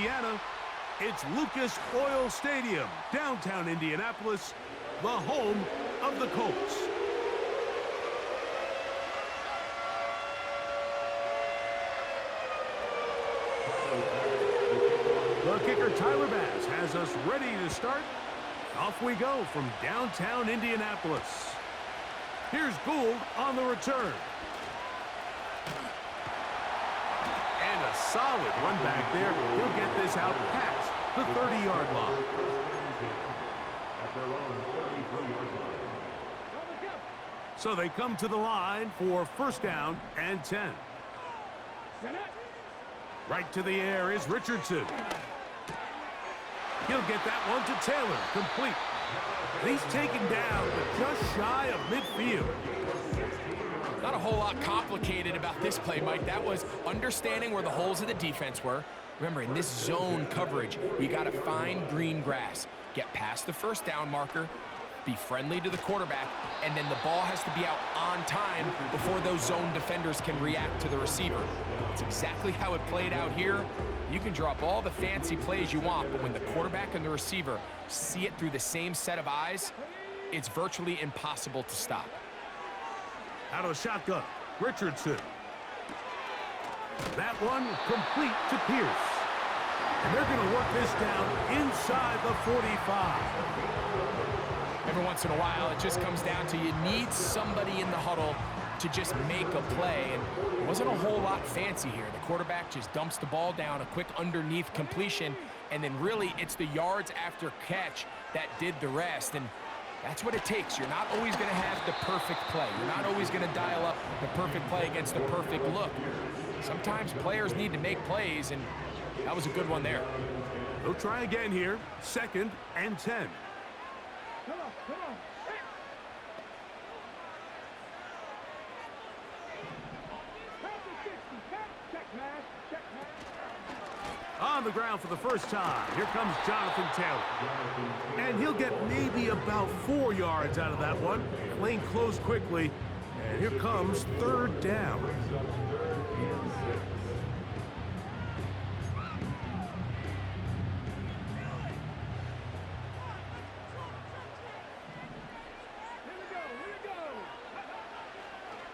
Indiana. It's Lucas Oil Stadium, downtown Indianapolis, the home of the Colts. The kicker, Tyler Bass, has us ready to start. Off we go from downtown Indianapolis. Here's Gould on the return. And a solid run back there. He'll get this out past the 30-yard line. So they come to the line for first down and 10. Right to the air is Richardson. He'll get that one to Taylor, complete. And he's taken down, but just shy of midfield. Not a whole lot complicated about this play, Mike. That was understanding where the holes of the defense were. Remember, in this zone coverage, you got to find green grass. Get past the first down marker, be friendly to the quarterback, and then the ball has to be out on time before those zone defenders can react to the receiver. That's exactly how it played out here. You can draw up all the fancy plays you want, but when the quarterback and the receiver see it through the same set of eyes, it's virtually impossible to stop. Out of the shotgun, Richardson. That one complete to Pierce. And they're going to work this down inside the 45. Every once in a while, it just comes down to you need somebody in the huddle to just make a play, and it wasn't a whole lot fancy here. The quarterback just dumps the ball down, a quick underneath completion, and then really it's the yards after catch that did the rest, and that's what it takes. You're not always going to have the perfect play. You're not always going to dial up the perfect play against the perfect look. Sometimes players need to make plays, and that was a good one there. They'll try again here, second and 10. Come on. On the ground for the first time, here comes Jonathan Taylor. And he'll get maybe about 4 yards out of that one. Lane closed quickly, and here comes third down.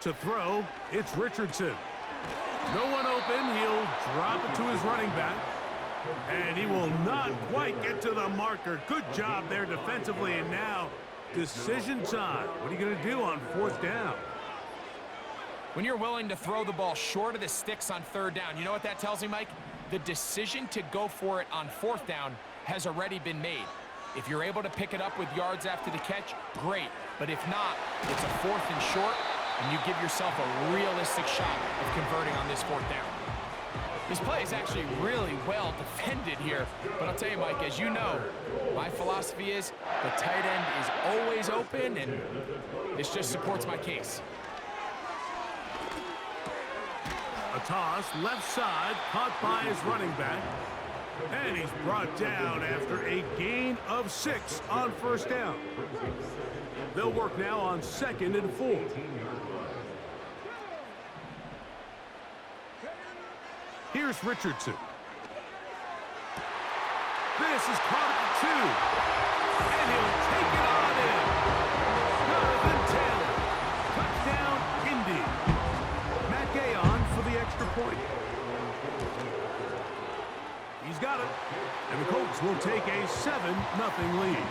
To throw, it's Richardson. No one open, he'll drop it to his running back. And he will not quite get to the marker. Good job there defensively, and now decision time. What are you going to do on fourth down? When you're willing to throw the ball short of the sticks on third down, you know what that tells me, Mike? The decision to go for it on fourth down has already been made. If you're able to pick it up with yards after the catch, great. But if not, it's a fourth and short, and you give yourself a realistic shot of converting on this fourth down. This play is actually really well defended here, but I'll tell you, Mike, as you know, my philosophy is the tight end is always open, and this just supports my case. A toss, left side, caught by his running back, and he's brought down after a gain of 6 on first down. They'll work now on second and 4. Here's Richardson. This is caught at 2. And he'll take it on in. Jonathan Taylor. Touchdown, Indy. Matt Gay on for the extra point. He's got it. And the Colts will take a 7-0 lead.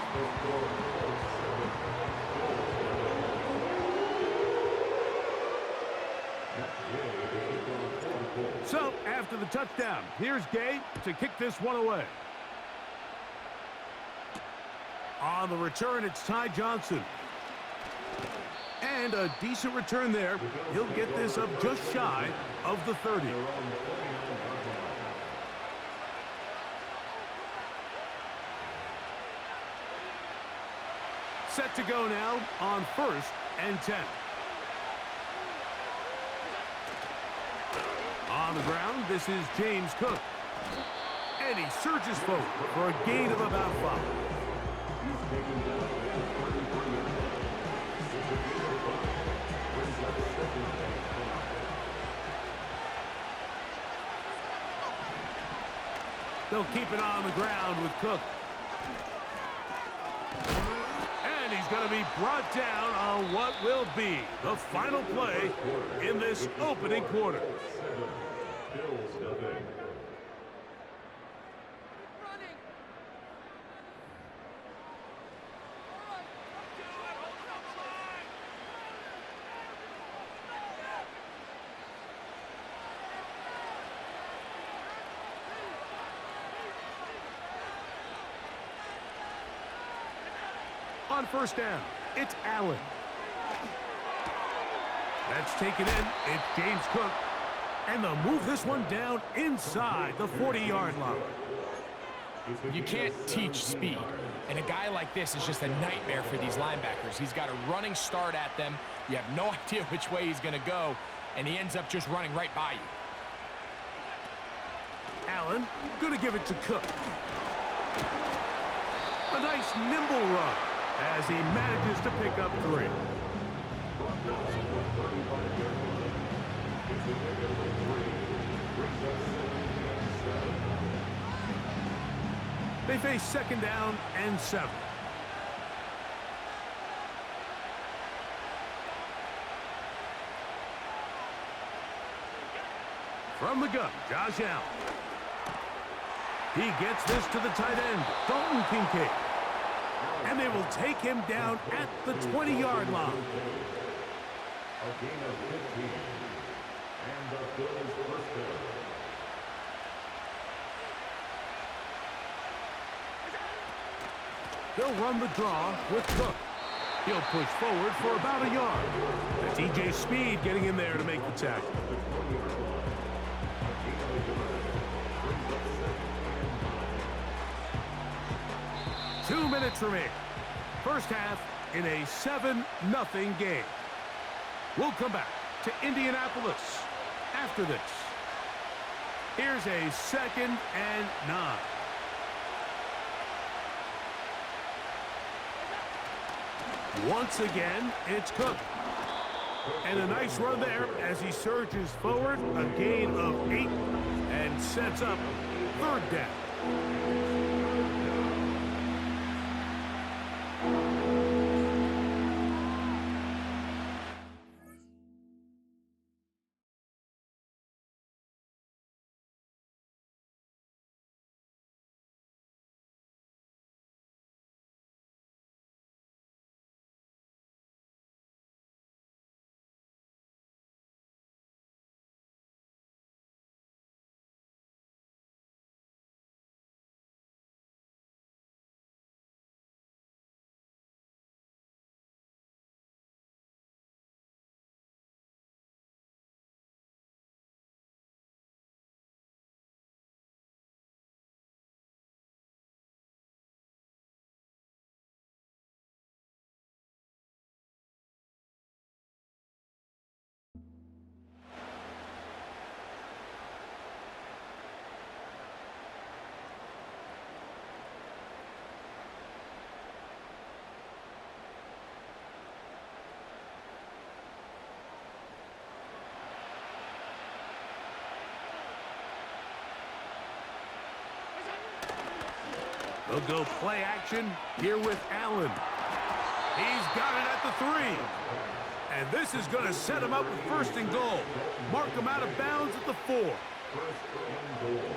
So, after the touchdown, here's Gay to kick this one away. On the return, it's Ty Johnson. And a decent return there. He'll get this up just shy of the 30. Set to go now on first and 10. On the ground, this is James Cook. And he surges forward for a gain of about 5. They'll keep it on the ground with Cook. And he's going to be brought down on what will be the final play in this opening quarter. On first down, it's Allen. That's taken in. It's James Cook. And they'll move this one down inside the 40-yard line. You can't teach speed. And a guy like this is just a nightmare for these linebackers. He's got a running start at them. You have no idea which way he's going to go. And he ends up just running right by you. Allen going to give it to Cook. A nice nimble run as he manages to pick up 3. They face second down and 7. From the gun, Josh Allen. He gets this to the tight end, Dalton Kincaid. And they will take him down at the 20-yard line. A gain of 15. And the Bills first down. They'll run the draw with Cook. He'll push forward for about a yard. That's E.J. Speed getting in there to make the tackle. Two minutes remaining. First half in a 7-0 game. We'll come back to Indianapolis after this. Here's a 2nd and 9. Once again, it's Cook. And a nice run there as he surges forward, a gain of 8, and sets up third down. They'll go play action here with Allen. He's got it at the 3. And this is going to set him up with 1st and goal. Mark him out of bounds at the 4.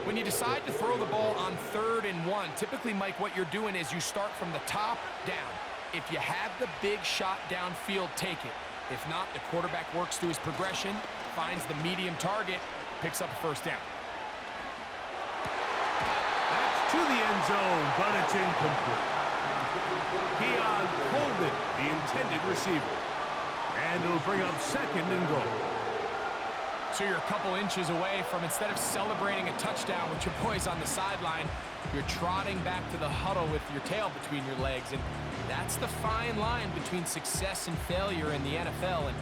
When you decide to throw the ball on 3rd and 1, typically, Mike, what you're doing is you start from the top down. If you have the big shot downfield, take it. If not, the quarterback works through his progression, finds the medium target, picks up a 1st down. To the end zone, but it's incomplete. Keon Coleman, the intended receiver. And it'll bring up 2nd and goal. So you're a couple inches away from, instead of celebrating a touchdown with your boys on the sideline, you're trotting back to the huddle with your tail between your legs. And that's the fine line between success and failure in the NFL. And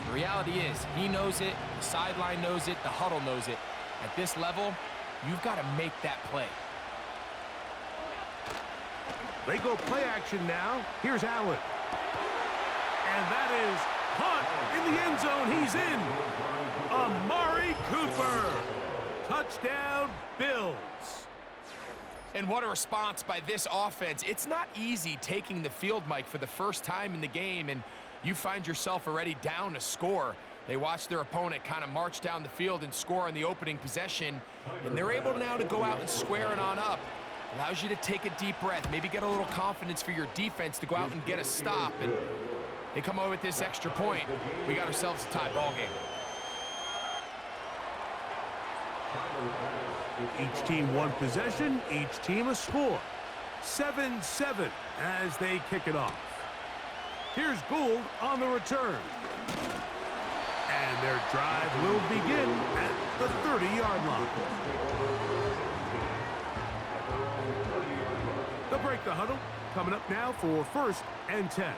the reality is, he knows it, the sideline knows it, the huddle knows it. At this level, you've got to make that play. They go play action now. Here's Allen. And that is Hunt in the end zone. He's in. Amari Cooper. Touchdown, Bills. And what a response by this offense. It's not easy taking the field, Mike, for the first time in the game, and you find yourself already down a score. They watch their opponent kind of march down the field and score on the opening possession, and they're able now to go out and square it on up. Allows you to take a deep breath, maybe get a little confidence for your defense to go out and get a stop, and they come away with this extra point. We got ourselves a tie ball game. Each team one possession, each team a score. 7-7 as they kick it off. Here's Gould on the return. And their drive will begin at the 30-yard line. They'll break the huddle. Coming up now for 1st and 10.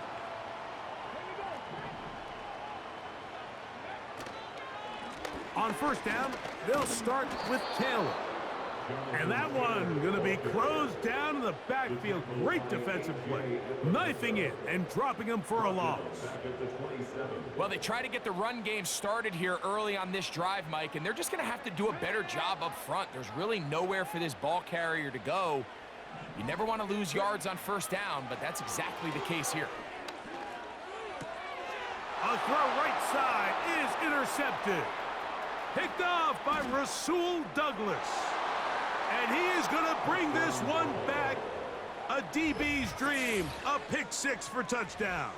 On 1st down, they'll start with Taylor. And that one going to be closed down in the backfield. Great defensive play. Knifing it and dropping him for a loss. Well, they try to get the run game started here early on this drive, Mike, and they're just going to have to do a better job up front. There's really nowhere for this ball carrier to go. You never want to lose yards on 1st down, but that's exactly the case here. A throw right side is intercepted. Picked off by Rasul Douglas. And he is going to bring this one back. A DB's dream. A pick 6 for touchdown.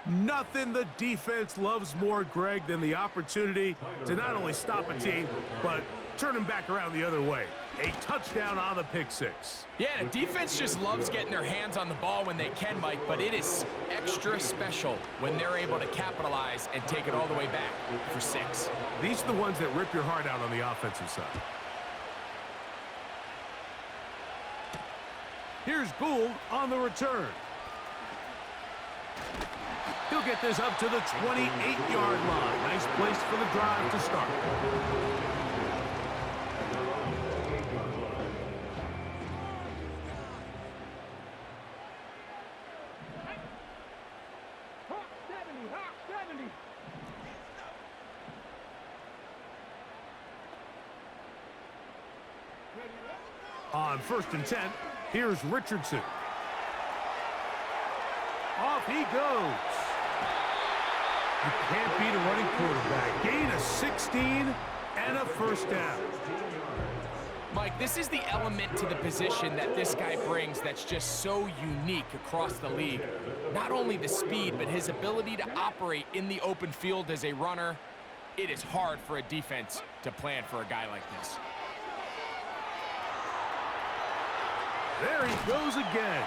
Nothing the defense loves more, Greg, than the opportunity to not only stop a team, but turn them back around the other way. A touchdown on the pick 6. Yeah, the defense just loves getting their hands on the ball when they can, Mike, but it is extra special when they're able to capitalize and take it all the way back for 6. These are the ones that rip your heart out on the offensive side. Here's Gould on the return. He'll get this up to the 28-yard line. Nice place for the drive to start. On 1st and 10, here's Richardson. Off he goes. You can't beat a running quarterback. Gain of 16 and a 1st down. Mike, this is the element to the position that this guy brings that's just so unique across the league. Not only the speed, but his ability to operate in the open field as a runner. It is hard for a defense to plan for a guy like this. There he goes again.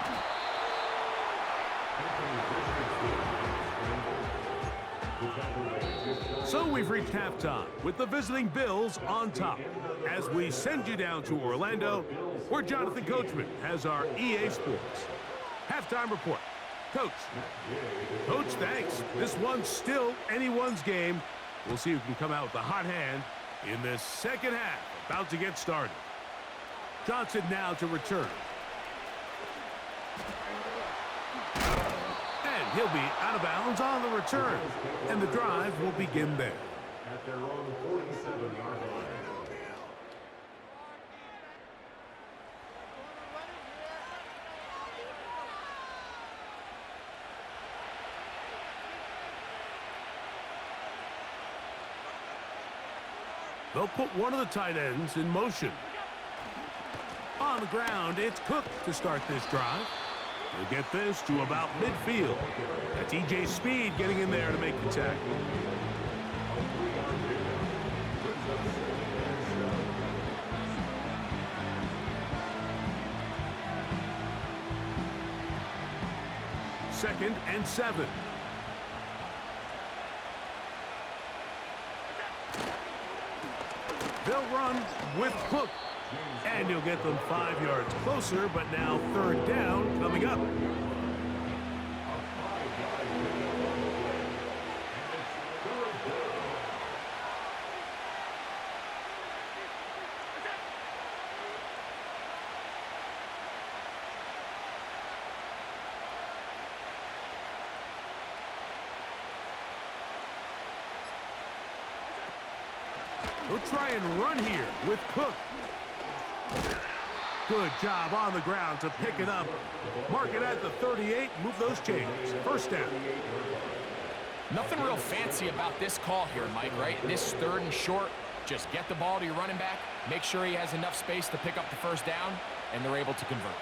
So we've reached halftime with the visiting Bills on top. As we send you down to Orlando, where Jonathan Coachman has our EA Sports halftime report. Coach, thanks. This one's still anyone's game. We'll see who can come out with the hot hand in this second half. About to get started. Johnson now to return. And he'll be out of bounds on the return. And the drive will begin there. At their own 47-yard line. They'll put one of the tight ends in motion. On the ground, it's Cook to start this drive. He'll get this to about midfield. That's E.J. Speed getting in there to make the tackle. Second and 7. They'll run with Cook. And he'll get them 5 yards closer, but now 3rd down coming up. We'll try and run here with Cook. Good job on the ground to pick it up. Mark it at the 38, move those chains. First down. Nothing real fancy about this call here, Mike, right? This 3rd and short, just get the ball to your running back, make sure he has enough space to pick up the first down, and they're able to convert.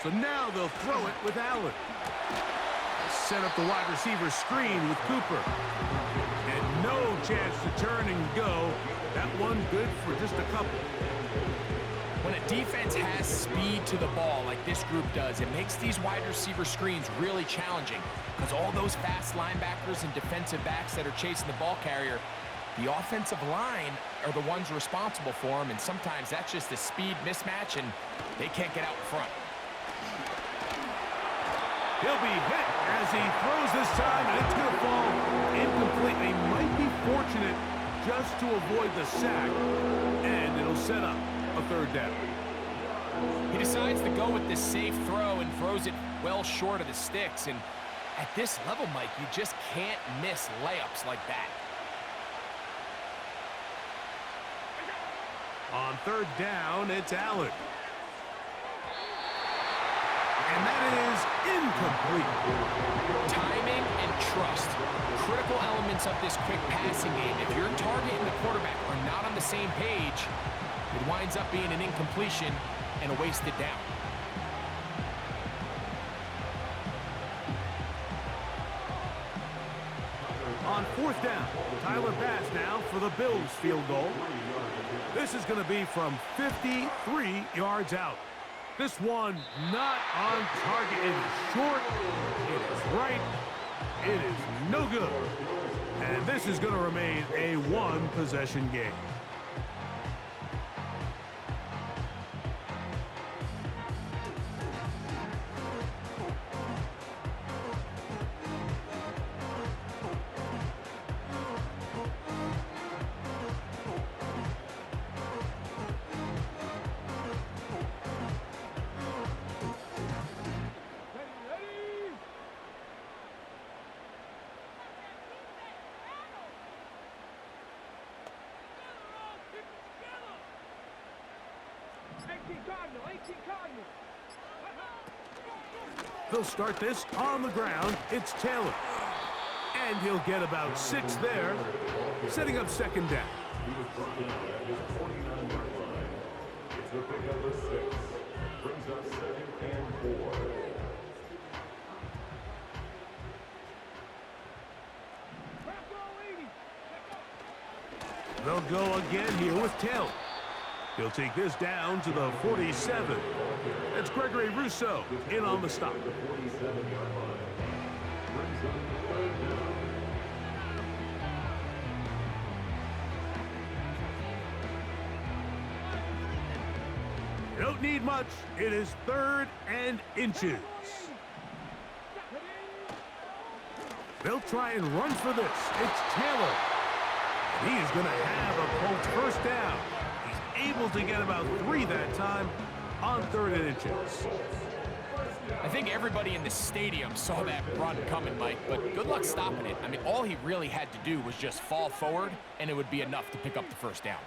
So now they'll throw it with Allen. Set up the wide receiver screen with Cooper. And no chance to turn and go. That one good for just a couple. When a defense has speed to the ball like this group does, it makes these wide receiver screens really challenging because all those fast linebackers and defensive backs that are chasing the ball carrier, the offensive line are the ones responsible for them, and sometimes that's just a speed mismatch, and they can't get out in front. He'll be hit as he throws this time, and it's going to fall incompletely. Might be fortunate just to avoid the sack, and it'll set up a 3rd down. He decides to go with this safe throw and throws it well short of the sticks, and at this level, Mike, you just can't miss layups like that. On 3rd down, it's Allen. And that is incomplete. Timing and trust, critical elements of this quick passing game. If your target and the quarterback are not on the same page, it winds up being an incompletion and a wasted down. On 4th down, Tyler Bass now for the Bills field goal. This is going to be from 53 yards out. This one not on target. It is short. It is right. It is no good. And this is going to remain a 1-possession game. They'll start this on the ground. It's Taylor. And he'll get about 6 there, setting up 2nd down. It's the pick number 6. Brings up 2nd and 4. They'll go again here with Taylor. He'll take this down to the 47. That's Gregory Rousseau in on the stop. You don't need much. It is 3rd and inches. They'll try and run for this. It's Taylor. He is going to have a Colts first down. He's able to get about 3 that time on 3rd and inches. I think everybody in the stadium saw that run coming, Mike, but good luck stopping it. I mean, all he really had to do was just fall forward, and it would be enough to pick up the first down.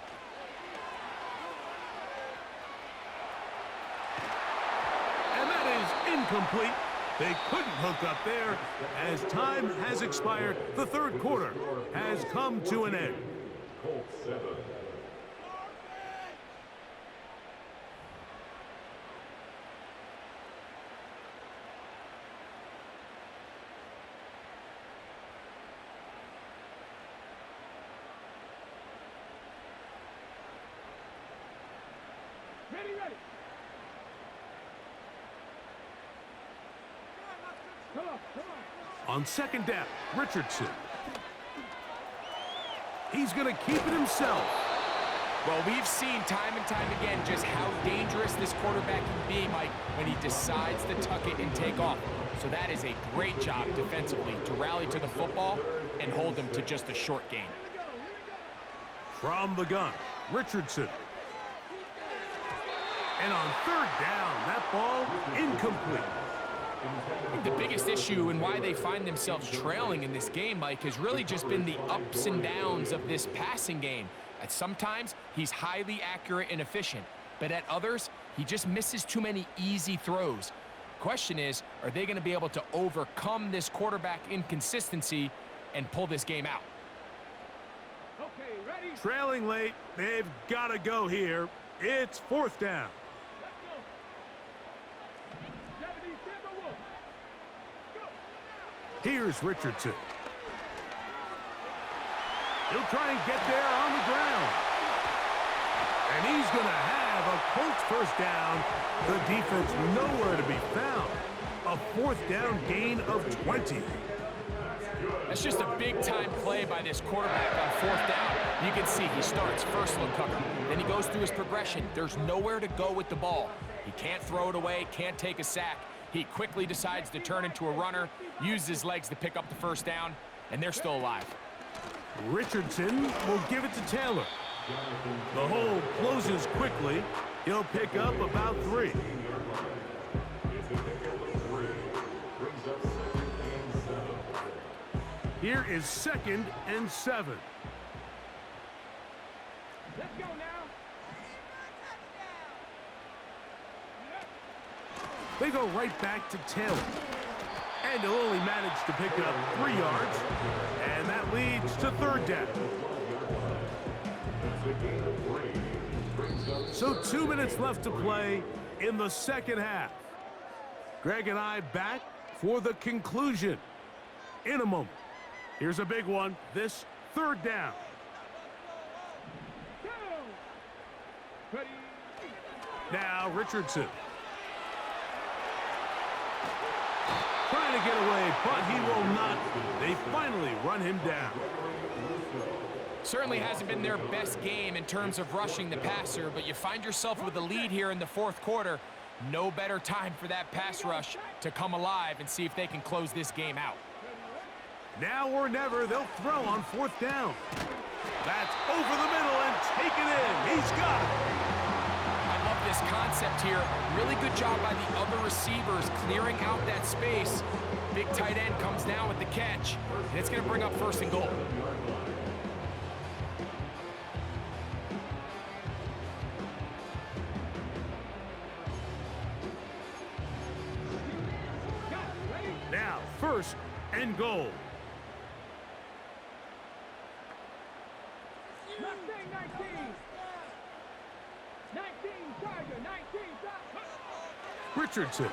And that is incomplete. They couldn't hook up there. As time has expired, the 3rd quarter has come to an end. Colts 7. Ready. Come on. On 2nd down, Richardson. He's going to keep it himself. Well, we've seen time and time again just how dangerous this quarterback can be, Mike, when he decides to tuck it and take off. So that is a great job defensively to rally to the football and hold them to just a short gain. From the gun, Richardson. And on 3rd down, that ball incomplete. The biggest issue and why they find themselves trailing in this game, Mike, has really just been the ups and downs of this passing game. At sometimes, he's highly accurate and efficient, but at others, he just misses too many easy throws. Question is, are they going to be able to overcome this quarterback inconsistency and pull this game out? Okay, ready? Trailing late, they've got to go here. It's 4th down. Let's go. 77 Wolf. Go. Here's Richardson. He'll try and get there on the ground. And he's going to have a Colts first down. The defense nowhere to be found. A 4th down gain of 20. That's just a big-time play by this quarterback on 4th down. You can see he starts first look cover. Then he goes through his progression. There's nowhere to go with the ball. He can't throw it away, can't take a sack. He quickly decides to turn into a runner, use his legs to pick up the first down, and they're still alive. Richardson will give it to Taylor. The hole closes quickly. He'll pick up about 3. Here is 2nd and 7. Let's go now. They go right back to Taylor. And he'll only manage to pick up 3 yards. And that leads to 3rd down. So 2 minutes left to play in the 2nd half. Greg and I back for the conclusion in a moment. Here's a big one. This 3rd down. Go. Ready? Now Richardson. Trying to get away, but he will not. They finally run him down. Certainly hasn't been their best game in terms of rushing the passer, but you find yourself with a lead here in the 4th quarter. No better time for that pass rush to come alive and see if they can close this game out. Now or never, they'll throw on 4th down. That's over the middle and taken in. He's got it. I love this concept here. Really good job by the other receivers clearing out that space. Big tight end comes down with the catch, and it's going to bring up 1st and goal. Now, 1st and goal. Mustang 19. 19 Tiger. 19 Tiger. Richardson.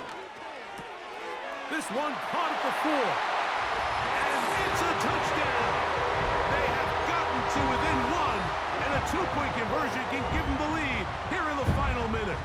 This one caught at the 4. And it's a touchdown. They have gotten to within 1. And a 2-point conversion can give them the lead here in the final minute.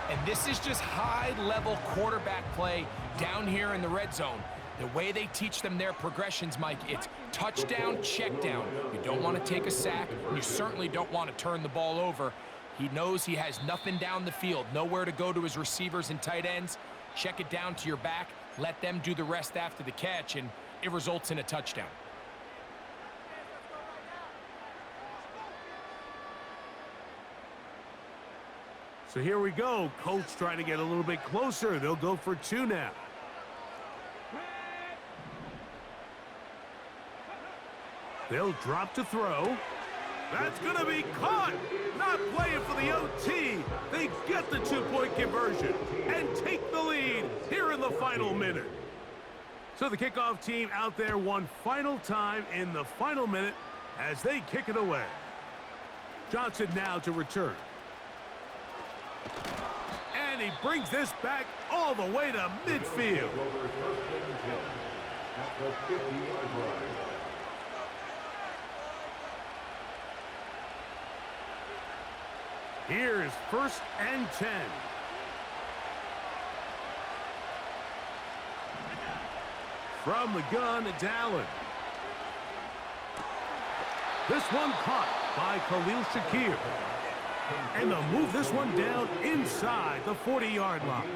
And this is just high-level quarterback play down here in the red zone. The way they teach them their progressions, Mike, it's touchdown, check down. You don't want to take a sack, and you certainly don't want to turn the ball over. He knows he has nothing down the field, nowhere to go to his receivers and tight ends. Check it down to your back, let them do the rest after the catch, and it results in a touchdown. So here we go. Colts trying to get a little bit closer. They'll go for 2 now. They'll drop to throw. That's going to be caught. Not playing for the OT. They get the 2-point conversion and take the lead here in the final minute. So the kickoff team out there one final time in the final minute as they kick it away. Johnson now to return. And he brings this back all the way to midfield. Here's 1st and 10. From the gun, it's Allen. This one caught by Khalil Shakir. And they'll move this one down inside the 40-yard line.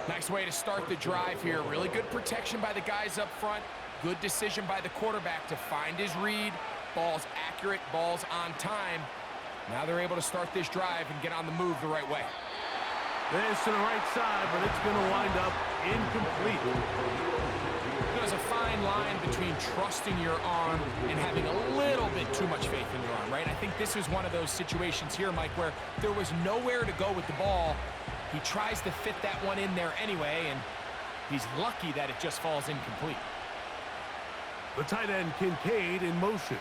Nice way to start the drive here. Really good protection by the guys up front. Good decision by the quarterback to find his read. Ball's accurate, ball's on time. Now they're able to start this drive and get on the move the right way. This to the right side, but it's going to wind up incomplete. There's a fine line between trusting your arm and having a little bit too much faith in your right? I think this was one of those situations here, Mike, where there was nowhere to go with the ball. He tries to fit that one in there anyway, and he's lucky that it just falls incomplete. The tight end Kincaid in motion.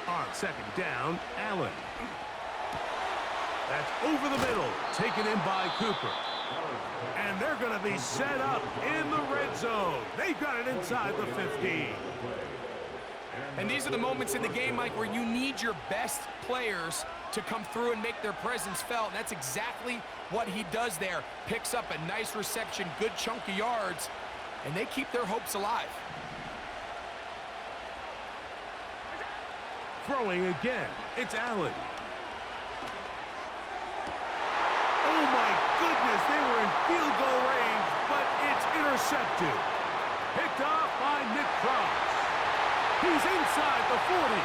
On second down, Allen. That's over the middle, taken in by Cooper. And they're going to be set up in the red zone. They've got it inside the 15. And these are the moments in the game, Mike, where you need your best players to come through and make their presence felt. And that's exactly what he does there. Picks up a nice reception, good chunk of yards, and they keep their hopes alive. Throwing again, it's Allen. Oh my goodness, they were in field goal range, but it's intercepted. Picked off by Nick Cross. He's inside the 40.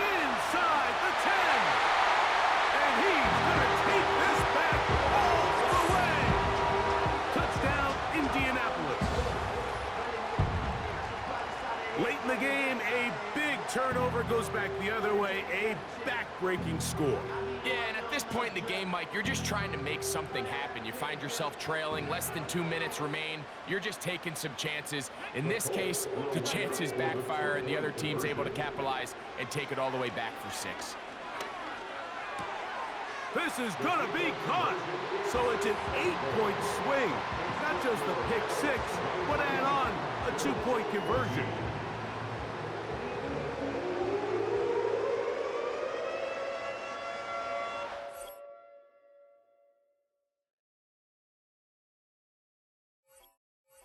Inside the 10. And he's going to take this back all the way. Touchdown, Indianapolis. Late in the game, a big turnover goes back the other way. A back-breaking score. Yeah, and at this point in the game, Mike, you're just trying to make something happen. You find yourself trailing, less than 2 minutes remain. You're just taking some chances. In this case, the chances backfire, and the other team's able to capitalize and take it all the way back for 6. This is going to be caught. So it's an 8-point swing. Not just the pick 6, but add on a 2-point conversion.